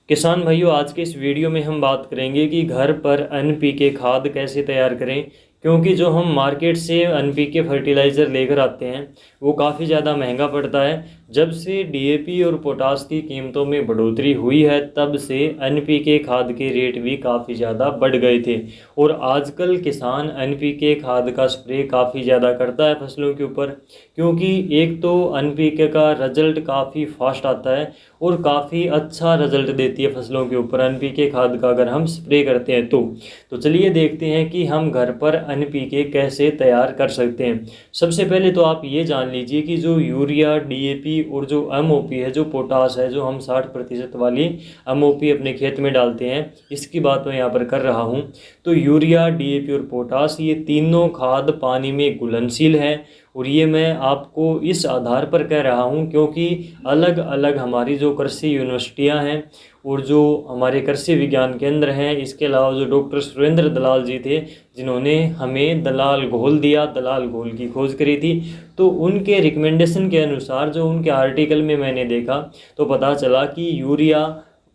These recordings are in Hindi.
किसान भाइयों, आज के इस वीडियो में हम बात करेंगे कि घर पर एनपीके खाद कैसे तैयार करें। क्योंकि जो हम मार्केट से एनपीके फर्टिलाइज़र लेकर आते हैं वो काफ़ी ज़्यादा महंगा पड़ता है। जब से डीएपी और पोटास की कीमतों में बढ़ोतरी हुई है तब से एनपीके खाद के रेट भी काफ़ी ज़्यादा बढ़ गए थे। और आजकल किसान एनपीके खाद का स्प्रे काफ़ी ज़्यादा करता है फसलों के ऊपर, क्योंकि एक तो एनपीके का रिजल्ट काफ़ी फास्ट आता है और काफ़ी अच्छा रिजल्ट देती है फसलों के ऊपर एनपीके खाद का अगर हम स्प्रे करते हैं तो चलिए देखते हैं कि हम घर पर एनपीके कैसे तैयार कर सकते हैं। सबसे पहले तो आप ये जान लीजिए कि जो यूरिया, डीएपी और जो एमओपी है, जो पोटास है, जो हम 60% वाली एमओपी अपने खेत में डालते हैं, इसकी बात मैं यहाँ पर कर रहा हूँ। तो यूरिया, डीएपी और पोटास ये तीनों खाद पानी में घुलनशील है। और ये मैं आपको इस आधार पर कह रहा हूँ क्योंकि अलग अलग हमारी जो कृषि यूनिवर्सिटियाँ हैं और जो हमारे कृषि विज्ञान केंद्र हैं, इसके अलावा जो डॉक्टर सुरेंद्र दलाल जी थे जिन्होंने हमें दलाल घोल दिया, दलाल घोल की खोज करी थी, तो उनके रिकमेंडेशन के अनुसार जो उनके आर्टिकल में मैंने देखा तो पता चला कि यूरिया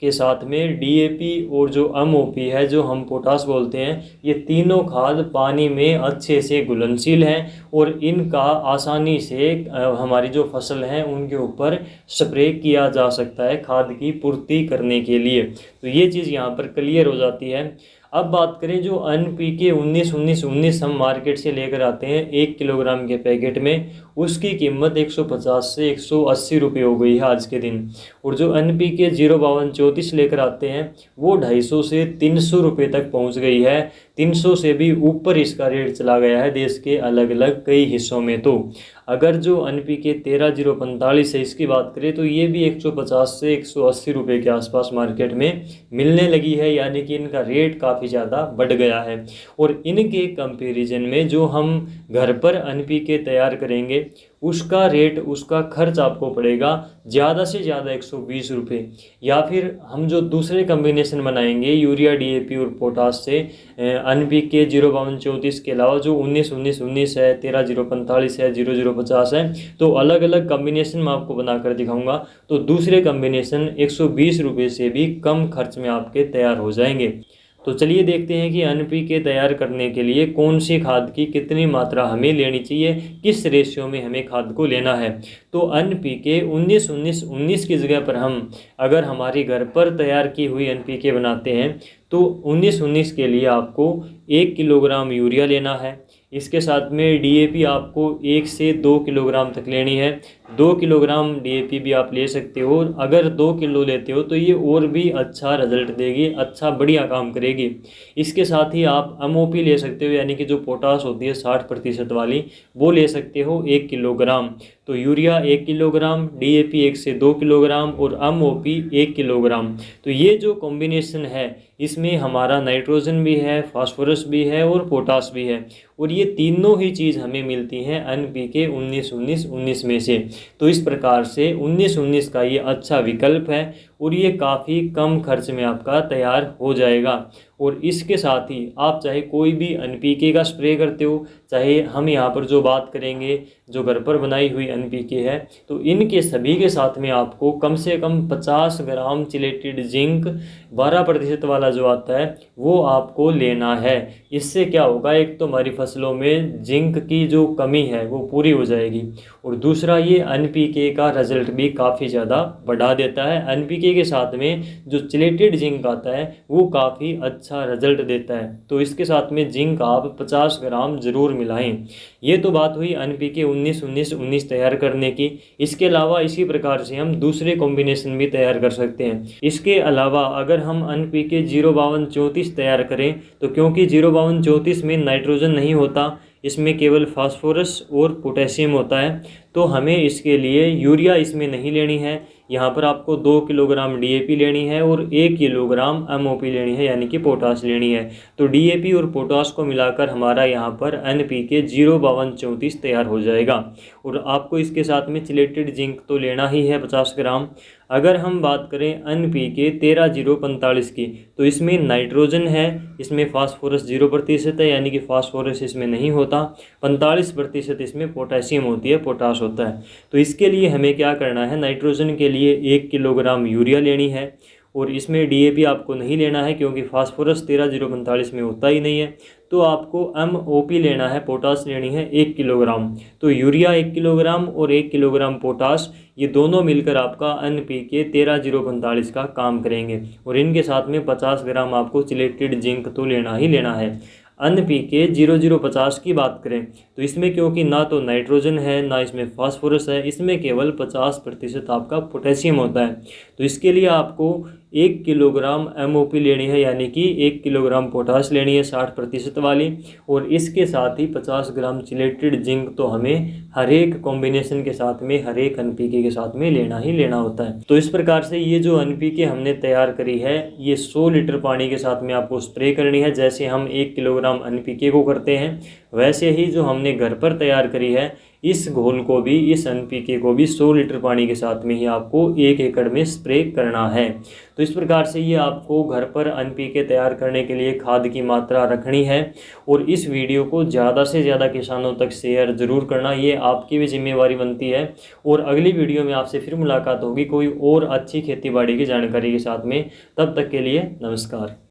के साथ में डीएपी और जो एमओपी है, जो हम पोटास बोलते हैं, ये तीनों खाद पानी में अच्छे से घुलनशील हैं और इनका आसानी से हमारी जो फसल है उनके ऊपर स्प्रे किया जा सकता है खाद की पूर्ति करने के लिए। तो ये चीज़ यहाँ पर क्लियर हो जाती है। अब बात करें जो एनपीके 19-19-19 हम मार्केट से लेकर आते हैं 1 किलोग्राम के पैकेट में, उसकी कीमत 150 से 180 रुपये हो गई है आज के दिन। और जो एनपीके 05234 लेकर आते हैं वो 250 से 300 रुपये तक पहुंच गई है। 300 से भी ऊपर इसका रेट चला गया है देश के अलग अलग कई हिस्सों में। तो अगर जो एनपीके 13045 है इसकी बात करें तो ये भी 150 से 180 रुपये के आसपास मार्केट में मिलने लगी है, यानी कि इनका रेट काफ़ी ज़्यादा बढ़ गया है। और इनके कंपैरिजन में जो हम घर पर एनपीके तैयार करेंगे उसका रेट, उसका खर्च आपको पड़ेगा ज़्यादा से ज़्यादा 120 रुपये। या फिर हम जो दूसरे कम्बिनेशन बनाएंगे यूरिया, डीएपी और पोटास से एनपीके 05234 के अलावा जो 19-19-19 है, 13045 है, 0050 है, तो अलग अलग कम्बिनेशन मैं आपको बनाकर दिखाऊंगा। तो दूसरे कम्बिनेशन 120 रुपये से भी कम खर्च में आपके तैयार हो जाएंगे। तो चलिए देखते हैं कि एनपीके तैयार करने के लिए कौन सी खाद की कितनी मात्रा हमें लेनी चाहिए, किस रेशियो में हमें खाद को लेना है। तो एनपीके 19-19-19 की जगह पर हम अगर हमारी घर पर तैयार की हुई एनपीके बनाते हैं तो 19-19 के लिए आपको 1 किलोग्राम यूरिया लेना है। इसके साथ में डीएपी आपको 1 से 2 किलोग्राम तक लेनी है। 2 किलोग्राम डीएपी भी आप ले सकते हो। अगर 2 किलो लेते हो तो ये और भी अच्छा रिजल्ट देगी, अच्छा बढ़िया काम करेगी। इसके साथ ही आप एमओपी ले सकते हो, यानी कि जो पोटास होती है 60% वाली, वो ले सकते हो 1 किलोग्राम। तो यूरिया 1 किलोग्राम, डीएपी 1 से 2 किलोग्राम और एमओपी 1 किलोग्राम। तो ये जो कॉम्बिनेशन है इसमें हमारा नाइट्रोजन भी है, फास्फोरस भी है और पोटास भी है। और ये तीनों ही चीज़ हमें मिलती हैं एनपीके 19-19-19 में से। तो इस प्रकार से 19-19 का ये अच्छा विकल्प है और ये काफ़ी कम खर्च में आपका तैयार हो जाएगा। और इसके साथ ही आप चाहे कोई भी एनपीके का स्प्रे करते हो, चाहे हम यहाँ पर जो बात करेंगे जो घर पर बनाई हुई एनपीके है, तो इनके सभी के साथ में आपको कम से कम 50 ग्राम चिलेटेड जिंक 12% वाला जो आता है वो आपको लेना है। इससे क्या होगा, एक तो हमारी फसलों में जिंक की जो कमी है वो पूरी हो जाएगी और दूसरा ये एनपीके का रिजल्ट भी काफ़ी ज़्यादा बढ़ा देता है। एनपीके के साथ में जो चिलेटेड जिंक आता है वो काफ़ी अच्छा रिजल्ट देता है। तो इसके साथ में जिंक आप 50 ग्राम ज़रूर मिलाएं। ये तो बात हुई एनपीके 19-19-19 तैयार करने की। इसके अलावा इसी प्रकार से हम दूसरे कॉम्बिनेशन भी तैयार कर सकते हैं। इसके अलावा अगर हम एनपीके 05234 तैयार करें तो क्योंकि 05234 में नाइट्रोजन नहीं होता, इसमें केवल फास्फोरस और पोटेशियम होता है, तो हमें इसके लिए यूरिया इसमें नहीं लेनी है। यहाँ पर आपको 2 किलोग्राम डीएपी लेनी है और 1 किलोग्राम एमओपी लेनी है, यानी कि पोटास लेनी है। तो डीएपी और पोटास को मिलाकर हमारा यहाँ पर एनपीके 05234 तैयार हो जाएगा। और आपको इसके साथ में चिलेटेड जिंक तो लेना ही है 50 ग्राम। अगर हम बात करें एनपीके 13045 की, तो इसमें नाइट्रोजन है, इसमें फास्फोरस 0% है, यानी कि फास्फोरस इसमें नहीं होता। 45% इसमें पोटेशियम होती है, पोटास होता है। तो इसके लिए हमें क्या करना है, नाइट्रोजन के लिए 1 किलोग्राम यूरिया लेनी है और इसमें DAP आपको नहीं लेना है क्योंकि फास्फोरस 13045 में होता ही नहीं है। तो आपको MOP लेना है, पोटास लेनी है 1 किलोग्राम। तो यूरिया 1 किलोग्राम और 1 किलोग्राम पोटास, ये दोनों मिलकर आपका NPK 13045 का काम करेंगे। और इनके साथ में 50 ग्राम आपको चिलेटेड जिंक तो लेना ही लेना है। NPK 0050 की बात करें तो इसमें क्योंकि ना तो नाइट्रोजन है ना इसमें फास्फोरस है, इसमें केवल 50% आपका पोटेशियम होता है। तो इसके लिए आपको 1 किलोग्राम MOP लेनी है, यानी कि 1 किलोग्राम पोटाश लेनी है 60% वाली, और इसके साथ ही 50 ग्राम चिलेटेड जिंक तो हमें हर एक कॉम्बिनेशन के साथ में, हर एक NPK के साथ में लेना ही लेना होता है। तो इस प्रकार से ये जो NPK हमने तैयार करी है, ये 100 लीटर पानी के साथ में आपको स्प्रे करनी है। जैसे हम 1 किलोग्राम NPK को करते हैं, वैसे ही जो हमने घर पर तैयार करी है, इस घोल को भी, इस NPK को भी 100 लीटर पानी के साथ में ही आपको 1 एकड़ में स्प्रे करना है। तो इस प्रकार से ये आपको घर पर NPK तैयार करने के लिए खाद की मात्रा रखनी है। और इस वीडियो को ज़्यादा से ज़्यादा किसानों तक शेयर ज़रूर करना, ये आपकी भी जिम्मेवारी बनती है। और अगली वीडियो में आपसे फिर मुलाकात होगी कोई और अच्छी खेती बाड़ी की जानकारी के साथ में। तब तक के लिए नमस्कार।